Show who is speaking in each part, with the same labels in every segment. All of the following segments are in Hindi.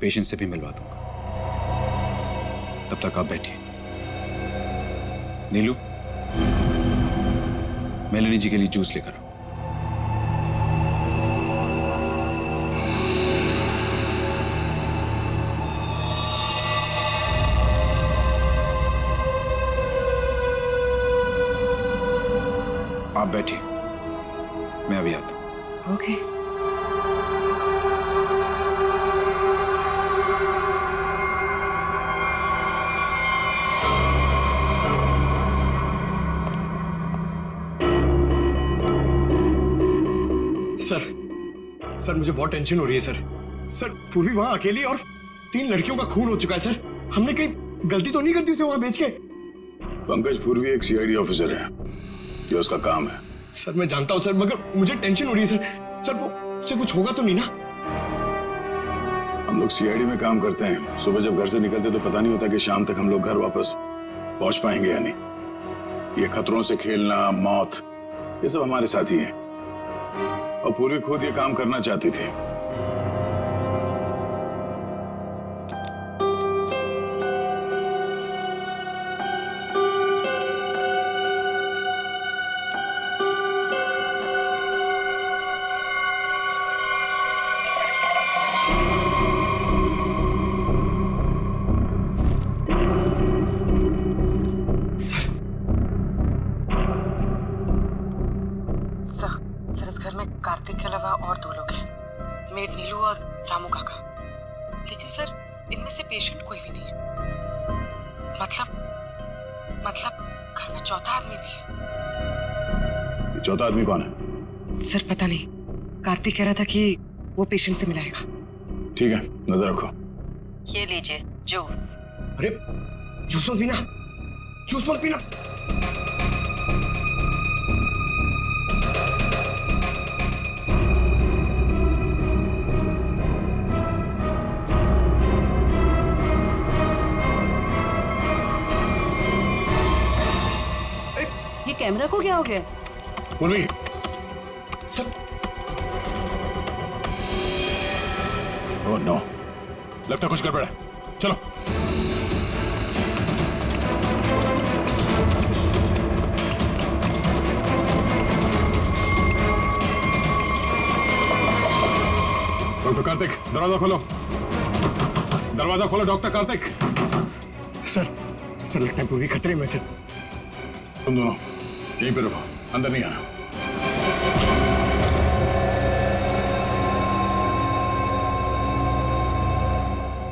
Speaker 1: पेशेंट से भी मिलवा दूंगा। तब तक आप बैठिए। नीलू, मेलेनी जी के लिए जूस लेकर आओ। आप बैठिए, मैं अभी आता हूं।
Speaker 2: ओके।
Speaker 3: सर मुझे बहुत टेंशन हो रही है सर पूर्वी वहां अकेली और 3 लड़कियों का खून हो चुका है सर। हमने कहीं गलती तो नहीं कर दी उसे वहां भेज के?
Speaker 4: पंकज पूर्वी एक सीआईडी ऑफिसर है, ये उसका काम है।
Speaker 3: सर मैं जानता हूं सर, मगर मुझे टेंशन हो रही है सर वो उससे कुछ होगा तो नहीं ना?
Speaker 4: हम लोग सीआईडी में काम करते हैं, सुबह जब घर से निकलते तो पता नहीं होता कि शाम तक हम लोग घर वापस पहुंच पाएंगे या नहीं। ये खतरों से खेलना, मौत, ये सब हमारे साथी हैं और पूर्वी खुद ये काम करना चाहती थी।
Speaker 2: सर इस घर में कार्तिक के अलावा और 2 लोग हैं, मेड नीलू और रामू काका। लेकिन सर इनमें से पेशेंट कोई भी नहीं है। मतलब घर में चौथा आदमी भी है।
Speaker 4: ये चौथा आदमी कौन है?
Speaker 2: सर पता नहीं, कार्तिक कह रहा था कि वो पेशेंट से मिलाएगा।
Speaker 4: ठीक है, नजर रखो।
Speaker 5: ये लीजिए जूस।
Speaker 3: अरे जूस मत पीना, जूस मत पीना।
Speaker 5: ये कैमरा को क्या हो गया?
Speaker 4: पूर्वी,
Speaker 3: सर
Speaker 4: ओह नो, लगता कुछ गड़बड़ है। चलो। डॉक्टर कार्तिक, दरवाजा खोलो। दरवाजा खोलो डॉक्टर कार्तिक।
Speaker 3: सर लगता है पूरी खतरे में सर।
Speaker 4: तुम दोनों यहीं पे रुको, अंदर नहीं आना।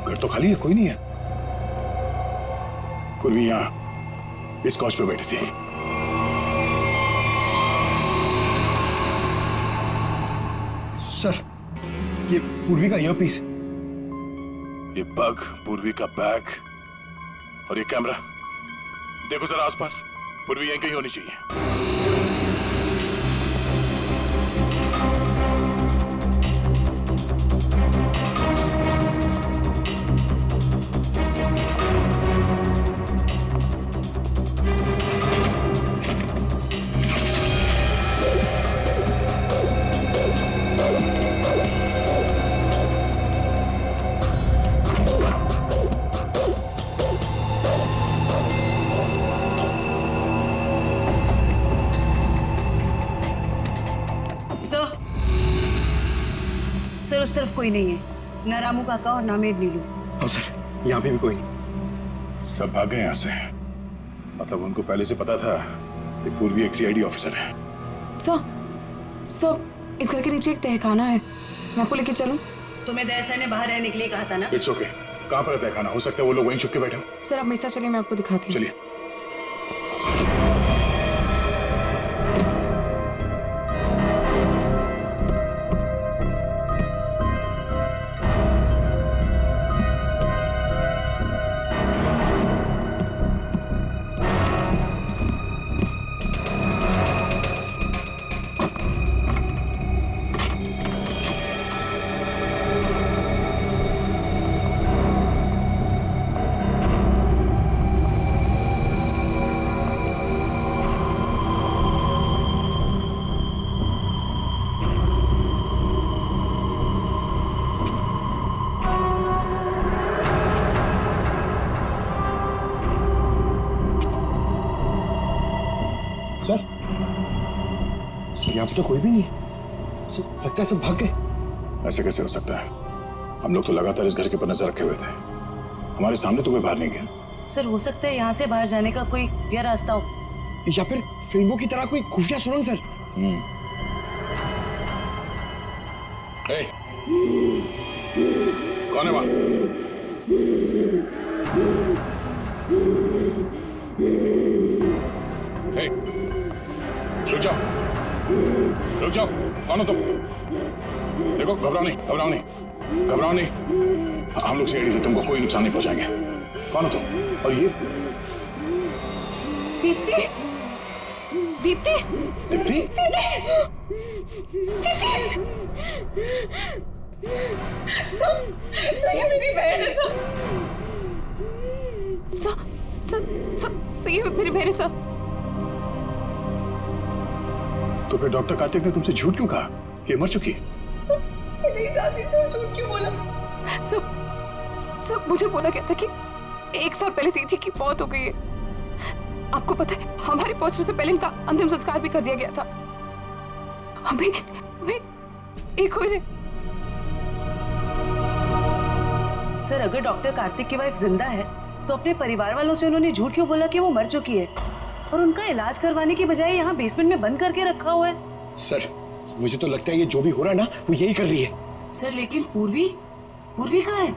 Speaker 4: घर तो खाली है, कोई नहीं है। पूर्वी यहां इस कॉच पे बैठी थी।
Speaker 3: सर ये पूर्वी का ईयरपीस।
Speaker 4: ये बग, पूर्वी का बैग और ये कैमरा, देखो जरा आसपास। पूर्वी यहीं कहीं होनी चाहिए।
Speaker 5: सर उस तरफ कोई नहीं है, ना रामू काका और ना मेड नीलू।
Speaker 3: हाँ सर, यहाँ पे भी कोई नहीं।
Speaker 4: सब भाग गए यहाँ से। मतलब उनको पहले से पता था कि पूर्वी एक सीआईडी ऑफिसर है।
Speaker 6: सर इस घर के नीचे एक तहखाना है, मैं आपको लेके चलूं?
Speaker 5: तुम्हें दया सर ने बाहर रहने के लिए कहा था ना?
Speaker 4: It's okay. कहाँ पर है तहखाना? हो सकता है वो लोग वहीं छुप के बैठे हो।
Speaker 6: सर आप मेरे साथ चलिए, मैं आपको दिखाती हूँ।
Speaker 4: चलिए।
Speaker 3: यहाँ पे तो कोई भी नहीं है। सब लगता है सब भाग गए।
Speaker 4: ऐसे कैसे हो सकता है? हम लोग तो लगातार इस घर के ऊपर नजर रखे हुए थे, हमारे सामने तो कोई बाहर नहीं गया।
Speaker 5: सर हो सकता है यहाँ से बाहर जाने का कोई या रास्ता हो,
Speaker 3: या फिर फिल्मों की तरह कोई खुफिया सुरंग सर।
Speaker 4: ए, कौन है वहां? ए, रुक जाओ, रुक जाओ। कौन हो तुम? देखो, घबराओ नहीं, घबराओ नहीं, घबराओ नहीं। हम लोग सीआईडी से तुमको कोई नुकसान नहीं पहुंचाएंगे। कौन हो तुम? और ये
Speaker 6: दीप्ति, दीप्ति,
Speaker 4: दीप्ति?
Speaker 6: सही मेरी बहन है सही मेरी बहन है सब।
Speaker 4: तो फिर डॉक्टर कार्तिक ने तुमसे झूठ क्यों कहा कि मर चुकी?
Speaker 6: मैं नहीं जानती थी झूठ क्यों बोला। सब मुझे बोला गया था कि 1 साल पहले दीदी की मौत हो गई है। आपको पता है हमारे पहुंचने से पहले इनका अंतिम संस्कार भी कर दिया गया था। हमें एक हुए।
Speaker 5: सर अगर डॉक्टर कार्तिक की वाइफ जिंदा है तो अपने परिवार वालों से उन्होंने झूठ क्यों बोला कि वो मर चुकी है और उनका इलाज करवाने की बजाय यहाँ बेसमेंट में बंद करके रखा हुआ है?
Speaker 3: सर मुझे तो लगता है ये जो भी हो रहा है ना वो यही कर रही है।
Speaker 5: सर लेकिन पूर्वी कहाँ है?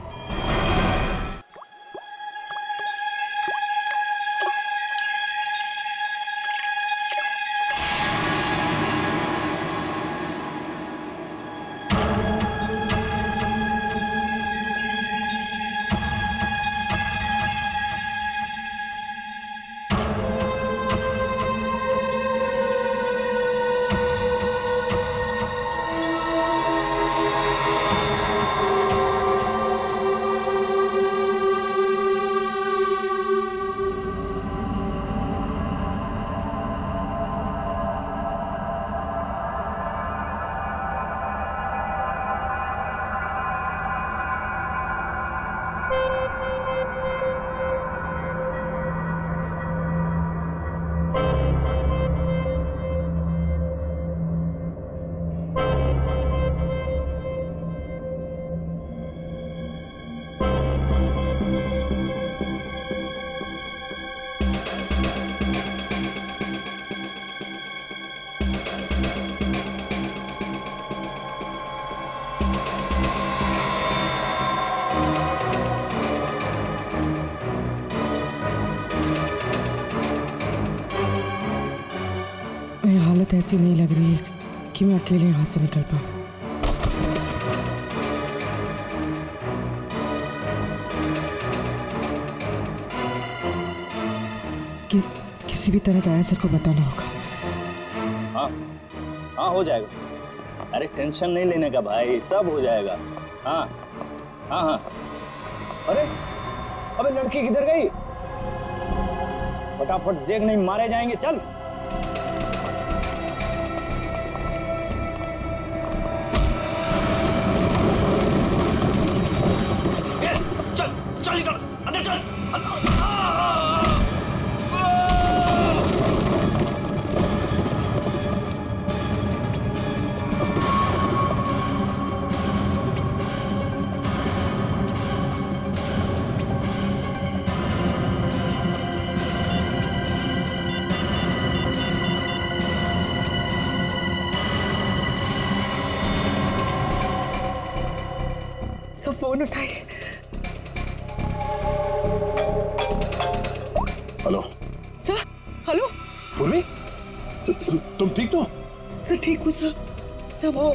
Speaker 6: हालत ऐसी नहीं लग रही है कि मैं अकेले यहाँ से निकल पाऊँ। किसी भी तरह दया सर को बताना होगा।
Speaker 7: हाँ हाँ हो जाएगा। अरे टेंशन नहीं लेने का भाई, सब हो जाएगा। हाँ हाँ हाँ। अरे अबे लड़की किधर गई? फटाफट देख, नहीं मारे जाएंगे। चल
Speaker 6: सब फोन उठाइए।
Speaker 4: Hello
Speaker 6: sir. हेलो
Speaker 4: पूर्वी, तुम ठीक तो?
Speaker 6: सर ठीक हूँ सर। सब वो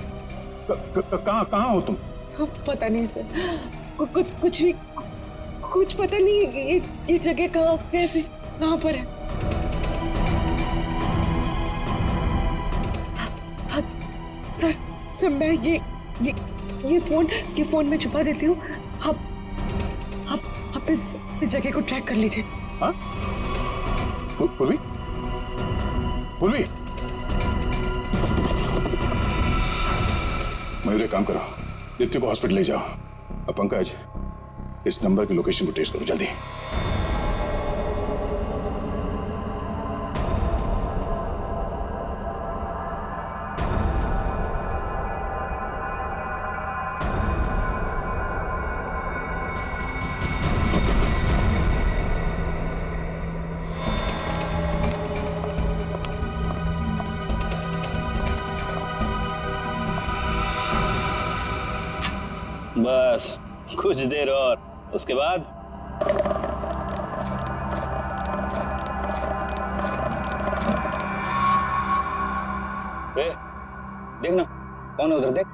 Speaker 4: कहाँ हो तुम?
Speaker 6: हाँ, पता नहीं सर। कुछ भी कुछ पता नहीं। ये जगह कहाँ, कैसे, कहाँ पर है? हाँ, सर मैं ये फोन में छुपा देती हूँ। आप इस जगह को ट्रैक कर लीजिए।
Speaker 4: हाँ? पूर्वी, मयूर एक काम करो, दीप्ति को हॉस्पिटल ले जाओ। अब पंकज, इस नंबर की लोकेशन को ट्रेस करो जल्दी।
Speaker 7: बस कुछ देर और, उसके बाद देखना कौन है उधर, देख।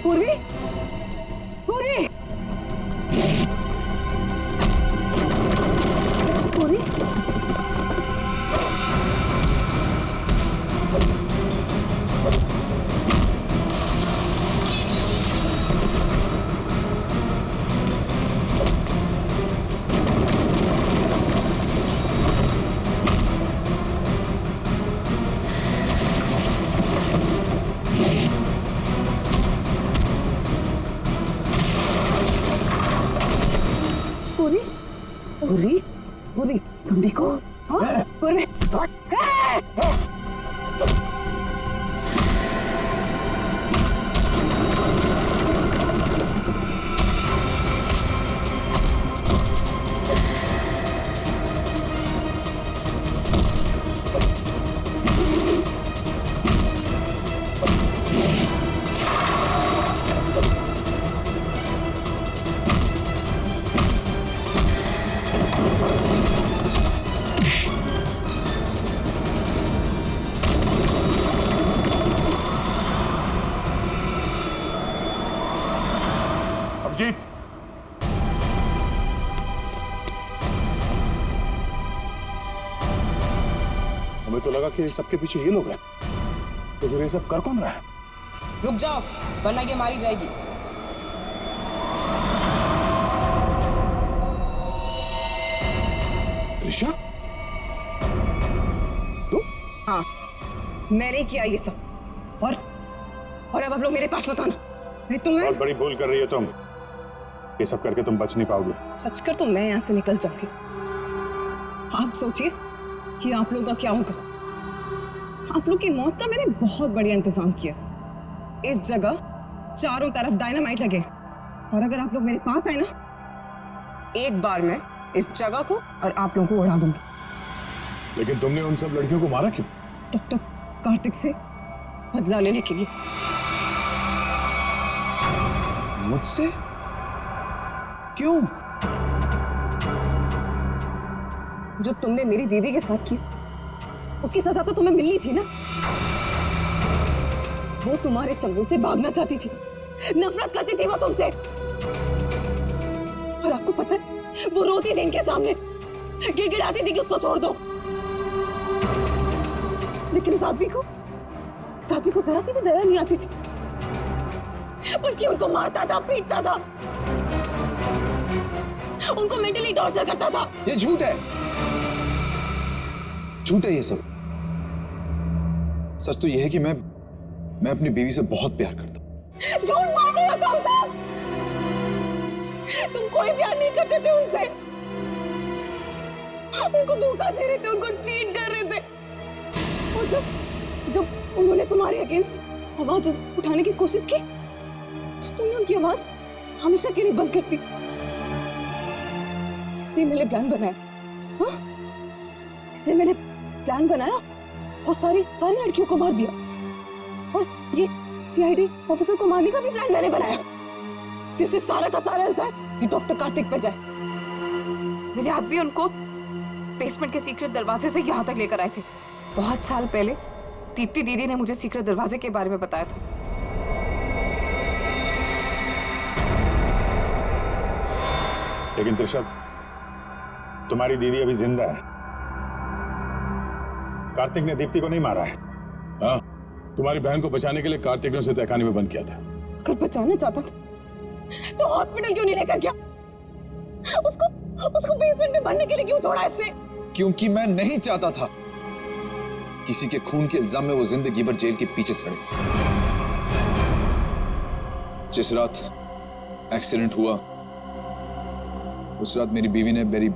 Speaker 6: पूर्वी, पूर्वी, पूर्वी, पूर्वी, पूर्वी, पूर्वी, तुम देखो। हाँ, पूर्वी,
Speaker 3: अभिजीत,
Speaker 4: हमें तो लगा कि सबके पीछे ये लोग हैं, तो फिर ये सब कर कौन रहा है?
Speaker 2: रुक जाओ वरना ये मारी जाएगी।
Speaker 4: त्रिशा,
Speaker 6: हाँ, मैंने किया ये सब। और अब आप लोग मेरे पास मत आना। नहीं तुम्हें
Speaker 4: बहुत बड़ी भूल कर रही हो तुम। ये सब करके तुम बच नहीं पाओगे।
Speaker 6: बचकर तो मैं यहाँ से निकल जाऊंगी। आप सोचिए कि आप लोगों का क्या होगा। आप लोग की मौत का मैंने बहुत बढ़िया इंतजाम किया। इस जगह चारों तरफ डायनामाइट लगे, और अगर आप लोग मेरे पास आए ना, एक बार मैं इस जगह को और आप लोगों को उड़ा दूंगी।
Speaker 4: लेकिन तुमने उन सब लड़कियों को मारा क्यों?
Speaker 6: डॉक्टर कार्तिक से बदला लेने के लिए।
Speaker 1: मुझसे? क्यों?
Speaker 6: जो तुमने मेरी दीदी के साथ की, उसकी सजा तो तुम्हें मिलनी थी ना। वो तुम्हारे चंगुल से भागना चाहती थी, नफरत करती थी वो तुमसे। और आपको पता है, वो रोती थी इनके सामने, गिड़गिड़ाती थी कि उसको छोड़ दो। लेकिन इस आदमी को जरा सी भी दया नहीं आती थी, बल्कि उनको मारता था, पीटता था, उनको मेंटली टॉर्चर करता था।
Speaker 1: ये झूठ है, झूठ है ये सब। सच तो ये है कि मैं अपनी बीवी से बहुत प्यार करता हूँ।
Speaker 6: झूठ मार रहे हो तुम सब। तुम कोई प्यार नहीं करते थे उनसे, उनको धोखा दे रहे थे, उनको चीट कर रहे थे। और जब उन्होंने तुम्हारे अगेंस्ट आवाज उठाने की कोशिश की, तो तुमने उनकी आवाज हमेशा के लिए बंद कर दी। इसलिए मैंने प्लान बनाया। हाँ? इसलिए मैंने प्लान बनाया और सारी लड़कियों को मार दिया। और ये सीआईडी ऑफिसर को मारने का भी प्लान मैंने बनाया, जिससे सारा का सारा इल्जाम ये डॉक्टर कार्तिक पे जाए। मेरे आदमी उनको बेसमेंट के सीक्रेट दरवाजे से यहाँ तक लेकर आए थे। बहुत साल पहले दीप्ति दीदी ने मुझे सीक्रेट दरवाजे के बारे में बताया था।
Speaker 4: लेकिन त्रिशा, तुम्हारी दीदी अभी जिंदा है। कार्तिक ने दीप्ति को नहीं मारा है। हाँ, तुम्हारी बहन को बचाने के लिए कार्तिक ने उसे तहखाने में बंद किया था।
Speaker 6: अगर बचाना चाहता था तो हॉस्पिटल क्यों नहीं लेकर गया? उसको बेसमेंट में बनने के लिए क्यों छोड़ा इसने?
Speaker 1: क्योंकि मैं नहीं चाहता था किसी के खून के इल्जाम में वो जिंदगी भर जेल के पीछे सड़े। जिस रात एक्सीडेंट हुआ उस रात मेरी बीवी ने मेरी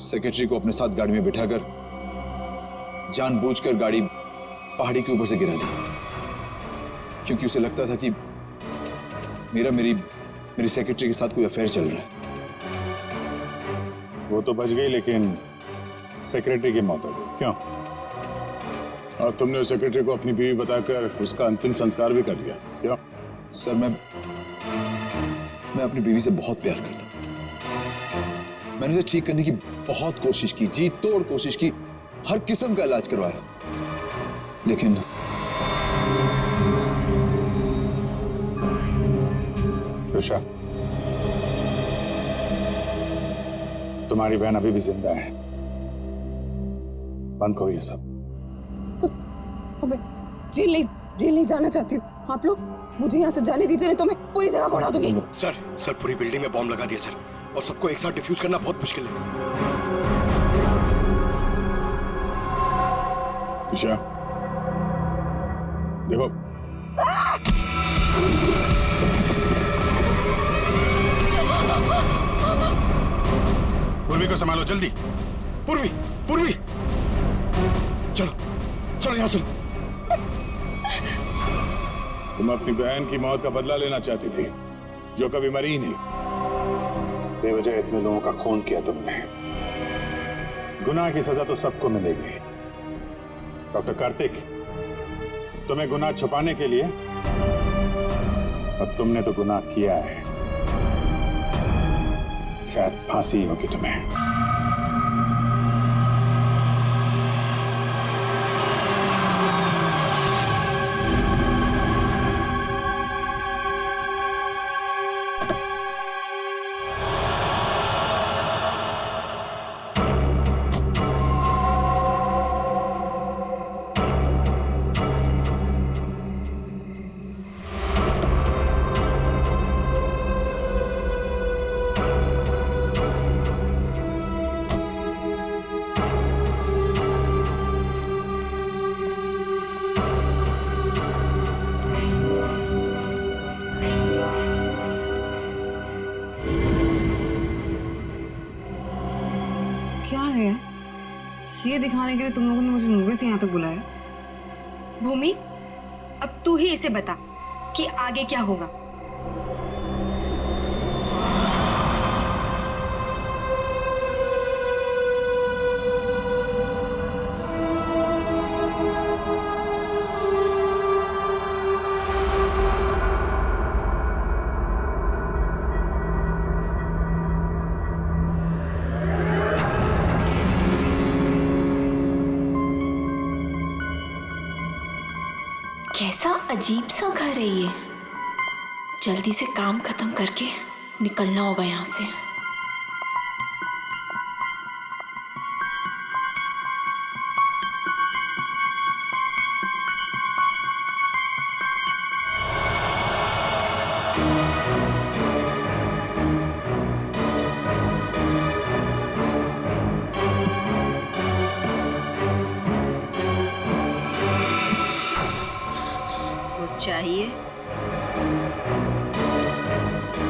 Speaker 1: सेक्रेटरी को अपने साथ गाड़ी में बिठाकर जानबूझकर गाड़ी पहाड़ी के ऊपर से गिरा दी, क्योंकि उसे लगता था कि मेरी सेक्रेटरी के साथ कोई अफेयर चल रहा है।
Speaker 4: वो तो बच गई, लेकिन सेक्रेटरी की मौत हो गई। क्यों? और तुमने उस सेक्रेटरी को अपनी बीवी बताकर उसका अंतिम संस्कार भी कर दिया। क्यों?
Speaker 1: सर, मैं अपनी बीवी से बहुत प्यार करता हूं। मैंने उसे ठीक करने की बहुत कोशिश की, जी तोड़ कोशिश की, हर किस्म का इलाज करवाया, लेकिन
Speaker 4: त्रिशा, तुम्हारी बहन अभी भी जिंदा है। बंद करो ये सब।
Speaker 6: जेल नहीं जाना चाहती हूँ। आप लोग मुझे यहाँ से जाने दीजिए, नहीं तो मैं पूरी जगह को उड़ा दूंगी।
Speaker 3: सर पूरी बिल्डिंग में बॉम्ब लगा दिया सर, और सबको एक साथ डिफ्यूज करना बहुत मुश्किल है।
Speaker 4: त्रिशा, देखो, पूर्वी को संभालो जल्दी। पूर्वी, चलो यहाँ चलो। तुम अपनी बहन की मौत का बदला लेना चाहती थी, जो कभी मरी ही नहीं। बेवजह इतने लोगों का खून किया तुमने। गुनाह की सजा तो सबको मिलेगी। डॉक्टर कार्तिक, तुम्हें गुनाह छुपाने के लिए, और तुमने तो गुनाह किया है, शायद फांसी होगी तुम्हें।
Speaker 6: क्या है ये दिखाने के लिए तुम लोगों ने मुझे मूवी से यहाँ तक बुलाया?
Speaker 8: भूमि, अब तू ही इसे बता कि आगे क्या होगा।
Speaker 9: कैसा अजीब सा घर है ये। जल्दी से काम खत्म करके निकलना होगा यहाँ से।
Speaker 8: चाहिए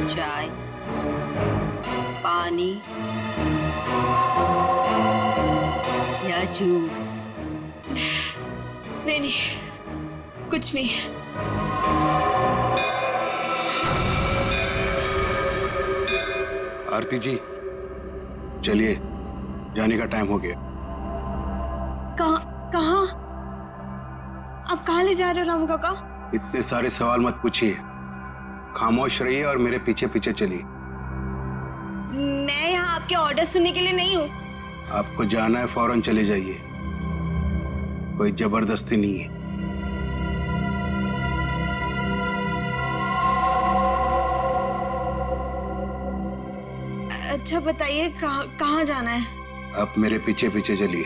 Speaker 8: चाय, पानी या जूस? नहीं, कुछ नहीं।
Speaker 3: आरती जी, चलिए, जाने का टाइम हो गया।
Speaker 8: कहाँ? अब कहाँ ले जा रहे हो रामू काका?
Speaker 3: इतने सारे सवाल मत पूछिए, खामोश रहिए और मेरे पीछे पीछे चलिए।
Speaker 8: मैं यहाँ आपके ऑर्डर सुनने के लिए नहीं हूँ।
Speaker 3: आपको जाना है, फौरन चले जाइए, कोई जबरदस्ती नहीं है।
Speaker 8: अच्छा बताइए, कहाँ जाना है?
Speaker 3: आप मेरे पीछे पीछे चलिए।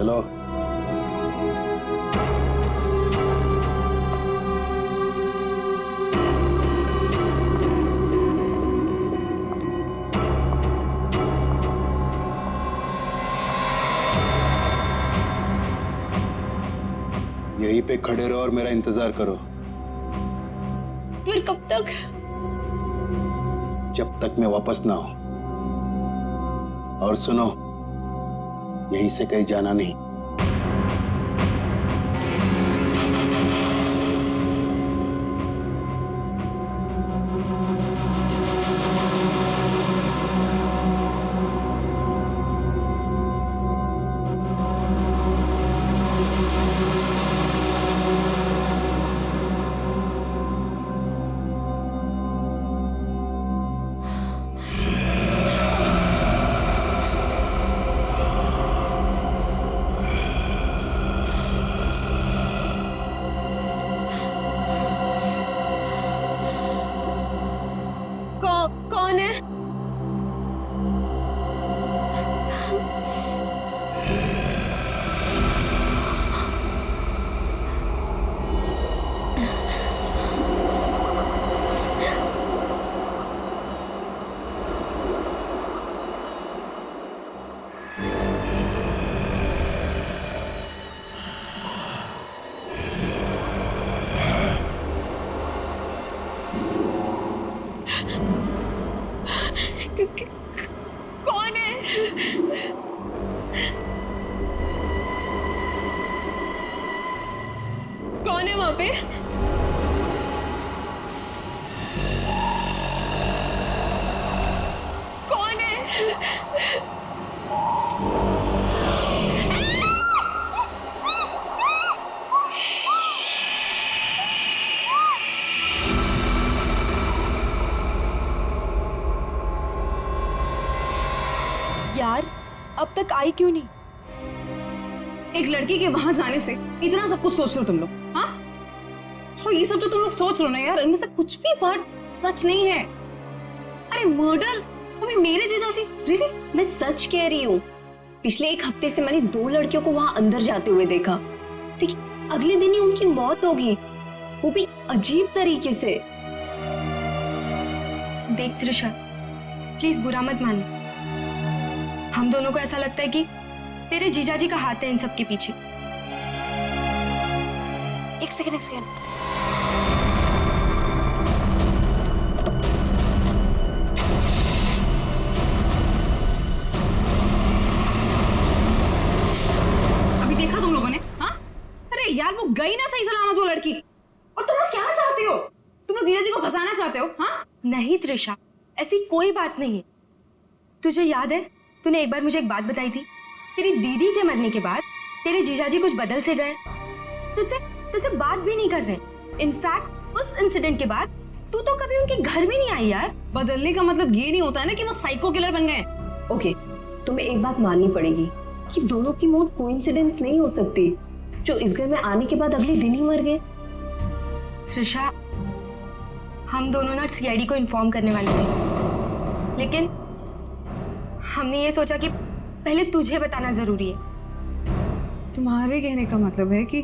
Speaker 1: चलो। यहीं पे खड़े रहो और मेरा इंतजार करो।
Speaker 9: फिर कब तक?
Speaker 1: जब तक मैं वापस ना आऊं। और सुनो, यहीं से कहीं जाना नहीं।
Speaker 8: कौन है? कौन है? कौन है वहां पे? कौन है?
Speaker 6: यार अब तक आई क्यों नहीं?
Speaker 5: एक लड़की के वहां जाने से इतना सब कुछ सोच रहे हो तुम लोग? हाँ, और ये सब जो तुम लोग सोच रहे हो ना यार, इनमें से कुछ भी बात सच नहीं है। अरे मर्डर, वो भी मेरे जीजाजी? रियली?
Speaker 10: मैं सच कह रही हूँ। पिछले एक हफ्ते से मैंने 2 लड़कियों को वहां अंदर जाते हुए देखा, लेकिन अगले दिन ही उनकी मौत हो गई, वो भी अजीब तरीके से।
Speaker 8: देख त्रिशा, प्लीज बुरा मत मान। हम दोनों को ऐसा लगता है कि तेरे जीजाजी का हाथ है इन सब के पीछे।
Speaker 6: एक सेकंड।
Speaker 5: अभी देखा तुम लोगों ने? हाँ, अरे यार वो गई ना सही सलामत वो लड़की। और तुम लोग क्या चाहते हो? तुम लोग जीजाजी को फंसाना चाहते हो? हाँ
Speaker 8: नहीं त्रिशा, ऐसी कोई बात नहीं है। तुझे याद है तूने एक बार मुझे एक बात बताई थी, तेरी दीदी के मरने के बाद तेरे जीजाजी कुछ बदल से गए, तुझसे बात भी नहीं कर रहे। इनफैक्ट उस इंसिडेंट के बाद तू तो कभी उनके घर भी नहीं आई यार।
Speaker 5: बदलने का मतलब ये नहीं होता है ना कि वो साइको किलर बन गए।
Speaker 10: ओके, तुम्हें एक बात माननी पड़ेगी कि दोनों की मौत कोइंसिडेंस नहीं हो सकती, जो इस घर में आने के बाद अगले दिन ही मर गए।
Speaker 8: त्रिशा, हम दोनों ना सीआईडी को इन्फॉर्म करने वाले थे, लेकिन हमने ये सोचा कि पहले तुझे बताना जरूरी है।
Speaker 5: तुम्हारे कहने का मतलब है कि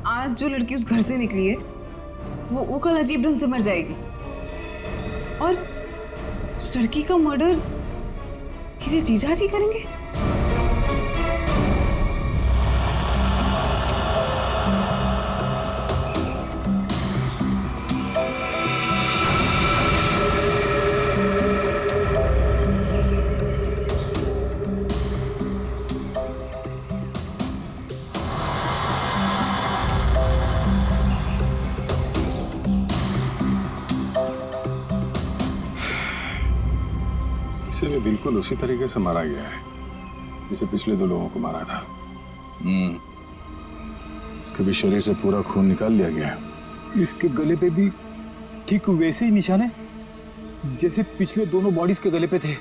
Speaker 5: आज जो लड़की उस घर से निकली है वो कल अजीब ढंग से मर जाएगी, और उस लड़की का मर्डर मेरे जीजाजी करेंगे?
Speaker 4: इसे भी बिल्कुल उसी तरीके से मारा गया है जिसे पिछले 2 लोगों को मारा था। इसके भी शरीर से पूरा खून निकाल लिया गया है।
Speaker 11: इसके गले पे भी ठीक वैसे ही निशान है जैसे पिछले दोनों बॉडीज के गले पे थे।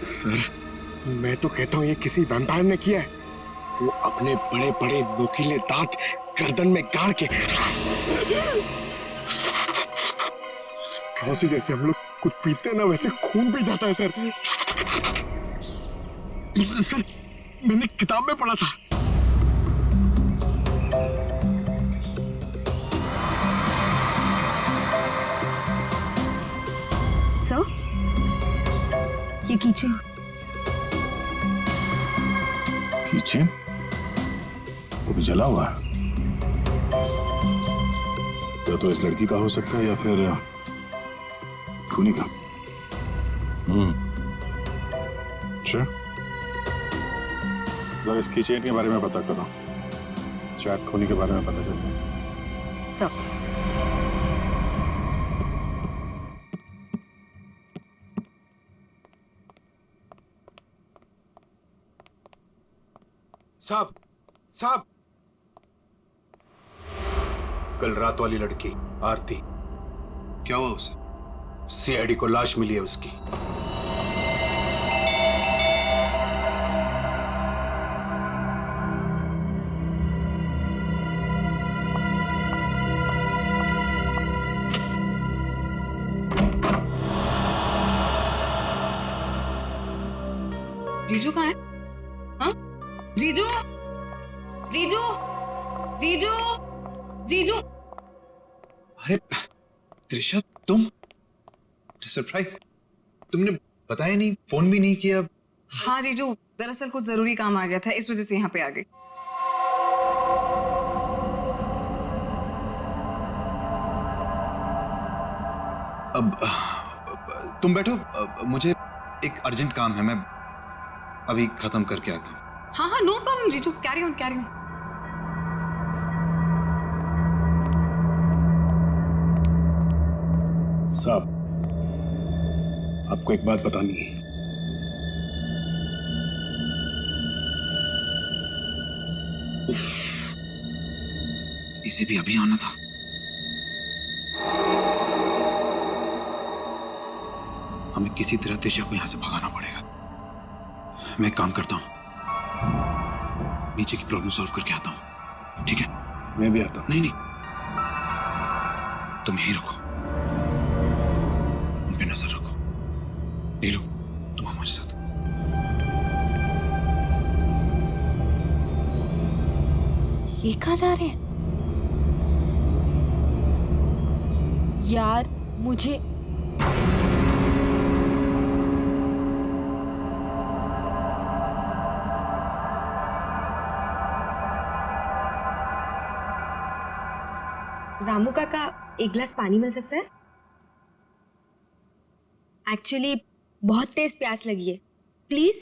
Speaker 3: सर, मैं तो कहता हूँ ये किसी वैम्पायर ने किया है। वो अपने बड़े बड़े नुकीले दांत गर्दन में गाड़ के स्ट्रॉ से जैसे हम लोग कुछ पीते हैं ना, वैसे खून पी जाता है सर। सर, मैंने किताब में पढ़ा था।
Speaker 10: सर, ये कीचेन।
Speaker 4: किचन वो भी जला हुआ है। तो इस लड़की का हो सकता है या फिर खूनी का। अच्छा, जरा इस किचन के बारे में पता करो, शायद खूनी के बारे में पता चलता है।
Speaker 10: सर,
Speaker 3: साहब, साहब, कल रात वाली लड़की आरती,
Speaker 1: क्या हुआ उसे?
Speaker 3: सीआईडी को लाश मिली है उसकी।
Speaker 5: जीजू कहाँ है? हाँ? जीजू, जीजू, जीजू, जीजू।
Speaker 1: अरे त्रिशा, तुम? सरप्राइज, तुमने बताया नहीं, फोन भी नहीं किया।
Speaker 5: हाँ जीजू, दरअसल कुछ जरूरी काम आ गया था, इस वजह से यहाँ पे आ गई।
Speaker 1: अब तुम बैठो, मुझे एक अर्जेंट काम है, मैं अभी खत्म करके आता हूँ।
Speaker 5: हाँ हाँ, नो प्रॉब्लम जीजू, कैरी ऑन कैरी ऑन।
Speaker 3: साहब, आपको एक बात बतानी है।
Speaker 1: इसे भी अभी आना था। हमें किसी तरह त्रिशा को यहां से भगाना पड़ेगा। मैं एक काम करता हूं, नीचे की प्रॉब्लम सॉल्व करके आता हूं, ठीक है?
Speaker 3: मैं भी आता हूं।
Speaker 1: नहीं नहीं, तुम यहीं रुको, उन पे नजर रखो। नीलू, तुम हमारे साथ।
Speaker 9: ये कहाँ जा रहे हैं? यार मुझे
Speaker 8: रामू काका, एक गिलास पानी मिल सकता है? एक्चुअली बहुत तेज प्यास लगी है, प्लीज।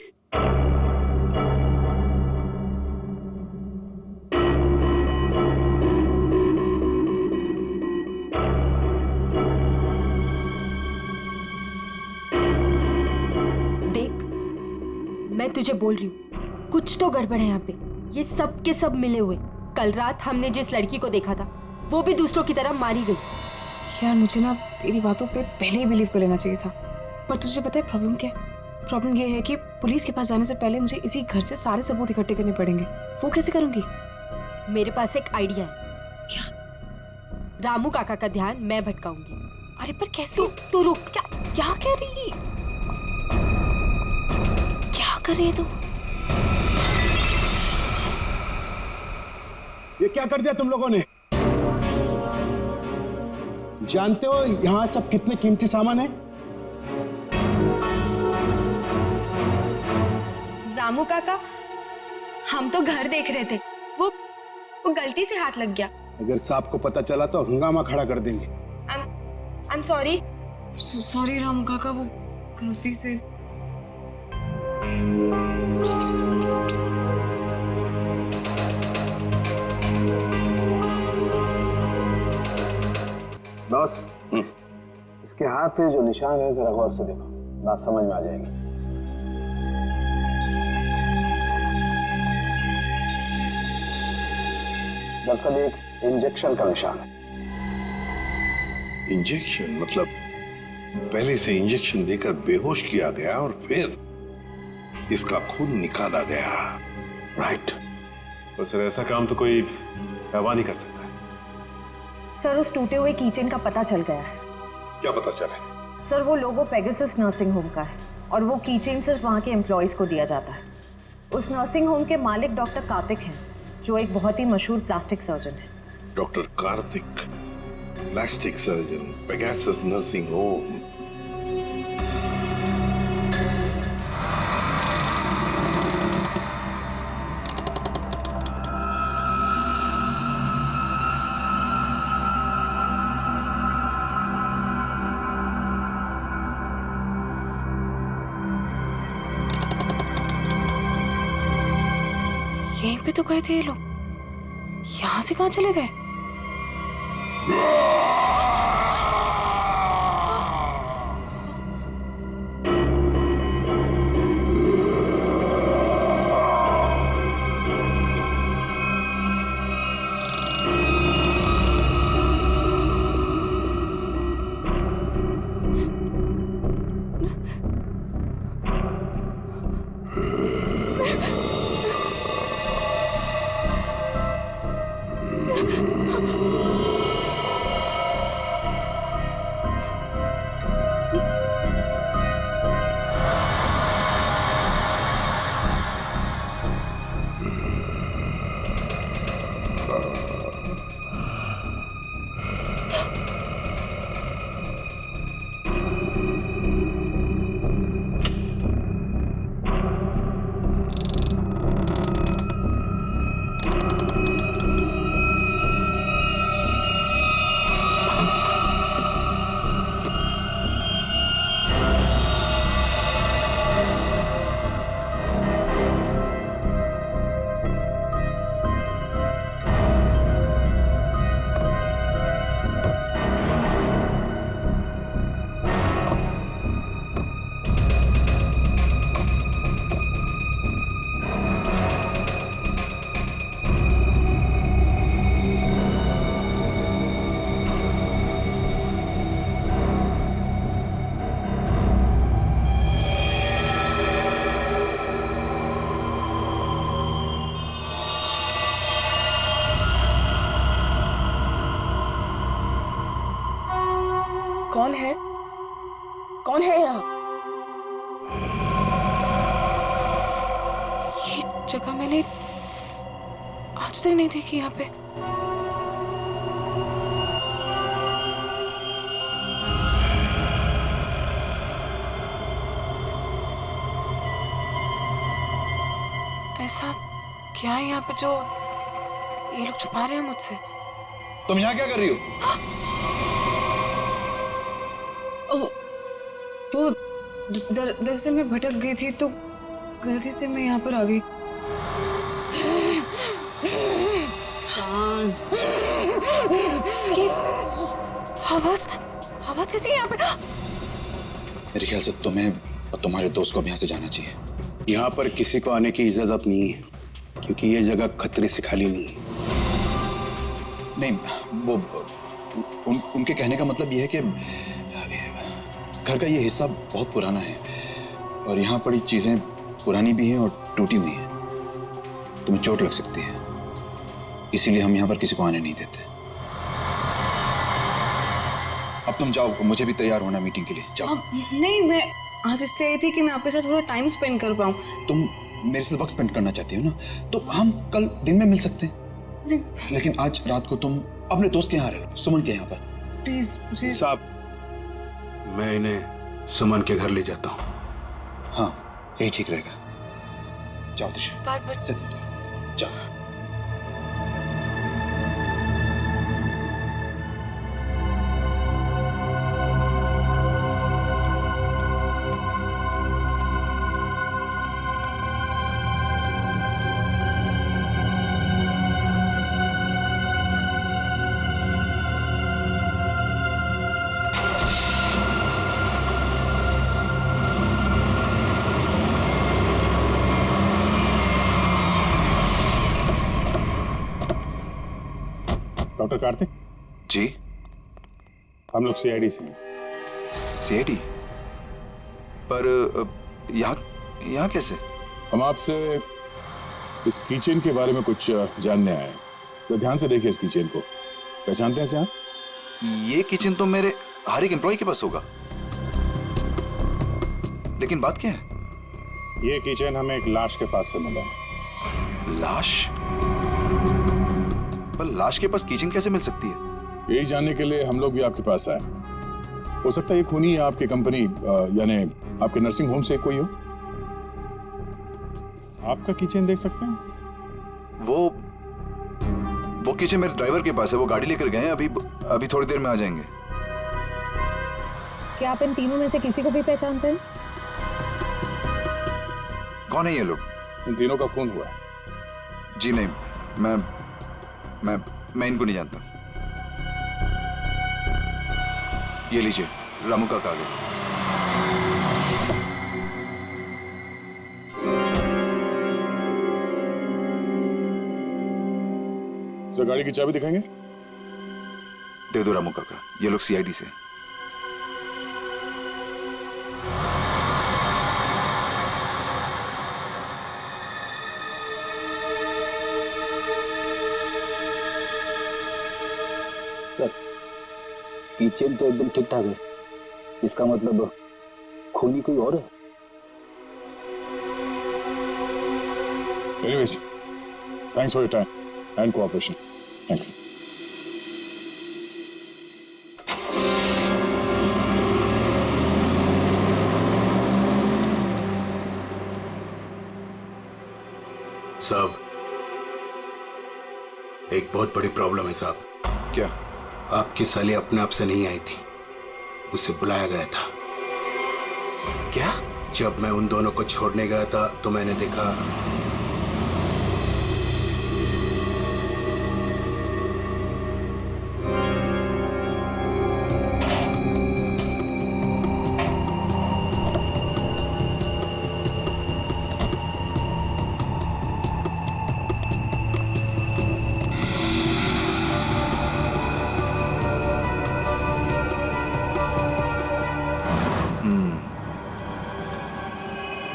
Speaker 9: देख, मैं तुझे बोल रही हूँ, कुछ तो गड़बड़ है यहाँ पे। ये सब के सब मिले हुए। कल रात हमने जिस लड़की को देखा था, वो भी दूसरों की तरह मारी गई।
Speaker 5: यार मुझे ना तेरी बातों पे पहले ही बिलीव कर लेना चाहिए था, पर तुझे पता है प्रॉब्लम क्या है? प्रॉब्लम ये है कि पुलिस के पास जाने से पहले मुझे इसी घर से सारे सबूत इकट्ठे करने पड़ेंगे। वो कैसे करूंगी?
Speaker 9: मेरे पास एक आइडिया है।
Speaker 5: क्या?
Speaker 9: रामू काका का ध्यान मैं भटकाऊंगी।
Speaker 5: अरे पर कैसे?
Speaker 9: तू रुक। क्या कर रही? क्या कर रही है तू?
Speaker 3: ये क्या कर दिया तुम लोगों ने? जानते हो यहां सब कितने कीमती सामान है?
Speaker 8: रामू काका, हम तो घर देख रहे थे, वो गलती से हाथ लग गया।
Speaker 3: अगर साहब को पता चला तो हंगामा खड़ा कर देंगे।
Speaker 8: I am sorry.
Speaker 5: Sorry Ramu काका, वो गलती से।
Speaker 3: बॉस, इसके हाथ पे जो निशान है जरा गौर से देखो, बात समझ में आ जाएगी। दरअसल एक इंजेक्शन का निशान है।
Speaker 12: इंजेक्शन मतलब पहले से इंजेक्शन देकर बेहोश किया गया और फिर इसका खून निकाला गया।
Speaker 3: राइट।
Speaker 11: तो सर ऐसा काम तो कोई गवाह नहीं कर सकता।
Speaker 8: सर, उस टूटे हुए कीचेन का पता चल गया है।
Speaker 12: क्या पता चला?
Speaker 8: सर, वो लोगो पेगासस नर्सिंग होम का है और वो कीचेन सिर्फ वहाँ के एम्प्लॉयज को दिया जाता है।
Speaker 13: उस नर्सिंग होम के मालिक डॉक्टर कार्तिक हैं, जो एक बहुत ही मशहूर प्लास्टिक सर्जन है।
Speaker 12: Doctor Kartik, plastic surgeon, Pegasus nursing home.
Speaker 6: यहीं पे तो गए थे ये लोग, यहाँ से कहाँ चले गए?
Speaker 2: कौन है? कौन है यहाँ?
Speaker 6: ये जगह मैंने आज तक नहीं देखी यहाँ पे। ऐसा क्या है यहाँ पे जो ये लोग छुपा रहे हैं मुझसे?
Speaker 1: तुम यहाँ क्या कर रही हो?
Speaker 5: वो दरअसल मैं भटक गई थी तो गलती से मैं यहाँ पर आ गई।
Speaker 2: शांत।
Speaker 6: आवाज कैसी है यहाँ पे?
Speaker 1: मेरे ख्याल से तुम्हें और तुम्हारे दोस्त को अब यहाँ से जाना चाहिए।
Speaker 4: यहाँ पर किसी को आने की इजाजत नहीं है, क्योंकि ये जगह खतरे से खाली नहीं है।
Speaker 1: नहीं, वो उनके कहने का मतलब ये है कि घर का ये हिस्सा बहुत पुराना है और यहाँ पड़ी चीजें पुरानी भी हैं और टूटी हुई हैं। तुम्हें चोट लग सकती है, इसीलिए हम यहाँ पर किसी को आने नहीं देते। अब तुम जाओ, मुझे भी तैयार होना मीटिंग के लिए। जाओ।
Speaker 5: नहीं, मैं आज इसलिए आई थी कि मैं आपके साथ थोड़ा टाइम स्पेंड कर पाऊँ।
Speaker 1: तुम मेरे साथ वक्त स्पेंड करना चाहती हो ना, तो हम कल दिन में मिल सकते हैं। लेकिन आज रात को तुम अपने दोस्त के यहाँ रह लो, सुमन के यहाँ पर।
Speaker 5: प्लीज
Speaker 4: साहब, मैं इन्हें सुमन के घर ले जाता हूँ।
Speaker 1: हाँ, यही ठीक रहेगा। जाओ दिशा,
Speaker 6: बार-बार
Speaker 1: जिद मत करो, जाओ।
Speaker 4: डॉक्टर कार्तिक
Speaker 1: जी,
Speaker 4: हम लोग सीआईडी से हैं।
Speaker 1: सीआईडी? पर यहाँ कैसे?
Speaker 4: हम आपसे इस कीचेन के बारे में कुछ जानने आए हैं। तो ध्यान से देखिए इस कीचेन को। पहचानते हैं इसे आप?
Speaker 1: ये किचन तो मेरे हर एक एम्प्लॉय के पास होगा, लेकिन बात क्या है?
Speaker 4: ये कीचेन हमें एक लाश के पास से मिला है।
Speaker 1: लाश? पर लाश के पास किचन कैसे मिल सकती है?
Speaker 4: यही जानने के लिए हम लोग भी आपके पास आए। हो सकता है ये खूनी या आपकी कंपनी यानी आपके नर्सिंग होम से कोई हो। आपका किचन देख सकते हैं?
Speaker 1: वो किचन मेरे ड्राइवर के पास है, वो गाड़ी लेकर गए हैं, अभी थोड़ी देर में आ जाएंगे।
Speaker 13: क्या आप इन तीनों में से किसी को भी पहचानते हैं?
Speaker 1: कौन है ये लोग?
Speaker 4: इन तीनों का खून हुआ है।
Speaker 1: जी नहीं, मैं इनको नहीं जानता। ये लीजिए, रामू का कागज।
Speaker 4: सर, गाड़ी की चाबी दिखाएंगे?
Speaker 1: दे दो रामू काका, ये लोग सीआईडी से।
Speaker 7: सर, किचन तो एकदम ठीक ठाक है, इसका मतलब खूनी कोई और है।
Speaker 4: Anyways, thanks for your time and cooperation. Thanks.
Speaker 12: साहब, एक बहुत बड़ी प्रॉब्लम है साहब।
Speaker 1: क्या?
Speaker 12: आपकी साली अपने आप से नहीं आई थी, उसे बुलाया गया था।
Speaker 1: क्या?
Speaker 12: जब मैं उन दोनों को छोड़ने गया था तो मैंने देखा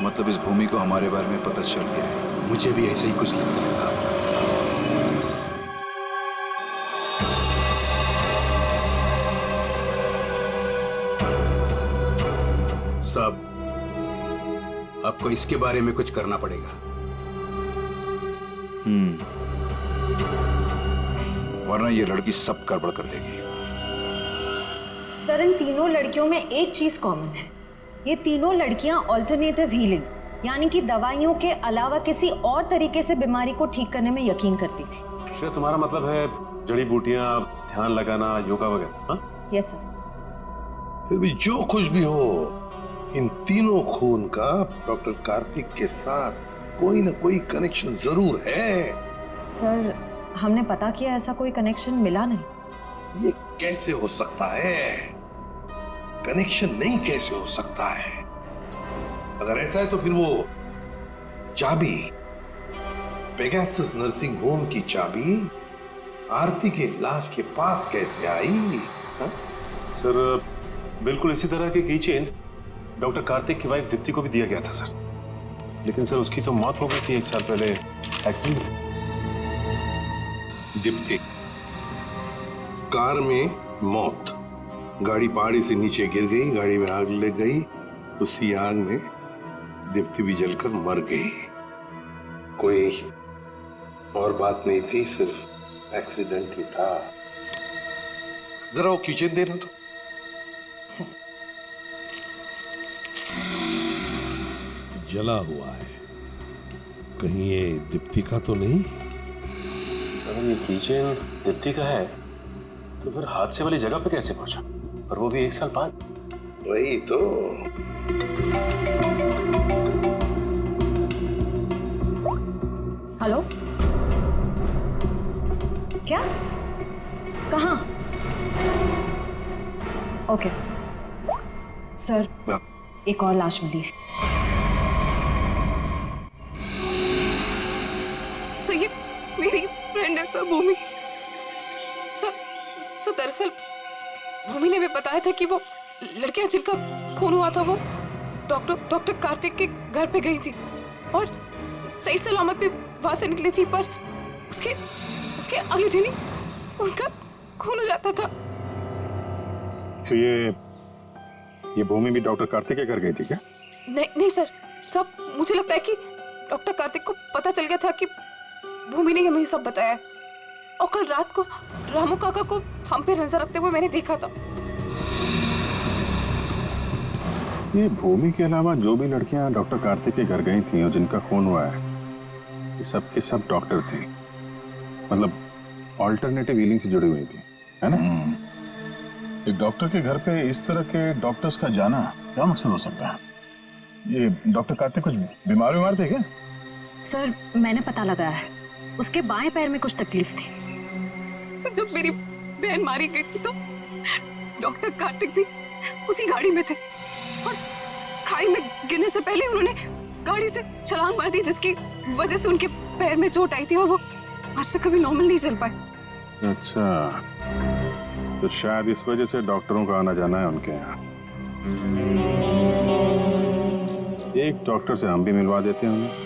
Speaker 1: मतलब इस भूमि को हमारे बारे में पता चल गया है।
Speaker 12: मुझे भी ऐसा ही कुछ लगता है साहब। साहब, आपको इसके बारे में कुछ करना पड़ेगा।
Speaker 1: वरना ये लड़की सब गड़बड़ कर देगी।
Speaker 13: सर, इन तीनों लड़कियों में एक चीज कॉमन है। ये तीनों लड़कियां ऑल्टरनेटिव हीलिंग यानी कि दवाइयों के अलावा किसी और तरीके से बीमारी को ठीक करने में यकीन करती थी।
Speaker 14: श्रेया, तुम्हारा मतलब है जड़ी बूटियां, ध्यान लगाना, योगा वगैरह?
Speaker 13: Yes sir.
Speaker 12: फिर भी जो कुछ भी हो, इन तीनों खून का डॉक्टर कार्तिक के साथ कोई ना कोई कनेक्शन जरूर है।
Speaker 13: सर, हमने पता किया, ऐसा कोई कनेक्शन मिला नहीं।
Speaker 12: ये कैसे हो सकता है? कनेक्शन नहीं कैसे हो सकता है? अगर ऐसा है तो फिर वो चाबी, पेगासस नर्सिंग होम की चाबी आरती के लाश के पास कैसे आई? हा?
Speaker 14: सर, बिल्कुल इसी तरह के कीचेन डॉक्टर कार्तिक की वाइफ दीप्ति को भी दिया गया था सर। लेकिन सर, उसकी तो मौत हो गई थी 1 साल पहले एक्सीडेंट में।
Speaker 12: दीप्ति, कार में मौत, गाड़ी पहाड़ी से नीचे गिर गई, गाड़ी में आग लग गई, उसी आग में दीप्ति भी जलकर मर गई। कोई और बात नहीं थी, सिर्फ एक्सीडेंट ही था। जरा वो किचन देना तो।
Speaker 13: सर,
Speaker 12: जला हुआ है, कहीं ये दीप्ति का तो नहीं?
Speaker 14: अगर ये किचन दीप्ति का है तो फिर हादसे वाली जगह पे कैसे पहुंचा, और वो भी 1 साल बाद?
Speaker 12: वही तो।
Speaker 13: हेलो, क्या? कहाँ? ओके सर, एक और लाश मिली है।
Speaker 6: सर, ये मेरी फ्रेंड है सर, भूमि। सर, दरअसल भूमि ने भी बताया था कि वो लड़कियां जिनका खून हुआ था वो डॉक्टर कार्तिक के घर पे गई थी और सही सलामत भी वहां से निकली थी, पर उसके अगले दिन ही उनका खून हो जाता था।
Speaker 14: तो ये भूमि भी डॉक्टर कार्तिक के घर गई थी क्या?
Speaker 6: नहीं सर, सब मुझे लगता है कि डॉक्टर कार्तिक को पता चल गया था कि भूमि ने हमें ये सब बताया है। और कल रात को रामू काका को हम पे नजर रखते हुए मैंने देखा था।
Speaker 4: ये भूमि के अलावा जो भी लड़कियां डॉक्टर कार्तिक के घर गई थी और जिनका खून हुआ है, ये सब के सब डॉक्टर थे, मतलब ऑल्टरनेटिव हीलिंग से जुड़ी हुई थी, है ना?
Speaker 1: एक डॉक्टर के घर पे इस तरह के डॉक्टर्स का जाना क्या मकसद हो सकता है? ये डॉक्टर कार्तिक कुछ बीमार थे क्या?
Speaker 13: सर मैंने पता लगाया है, उसके बाएं पैर में कुछ तकलीफ थी।
Speaker 2: सर जब मेरी बहन मारी गई थी तो डॉक्टर कार्तिक भी उसी गाड़ी में थे और खाई में गिरने से पहले उन्होंने गाड़ी से छलांग मार दी, जिसकी वजह से उनके पैर में चोट आई थी और वो आज तक कभी नॉर्मल नहीं चल पाए।
Speaker 4: अच्छा, तो शायद इस वजह से डॉक्टरों का आना जाना है उनके यहाँ। एक डॉक्टर से हम भी मिलवा देते हैं उन्हें।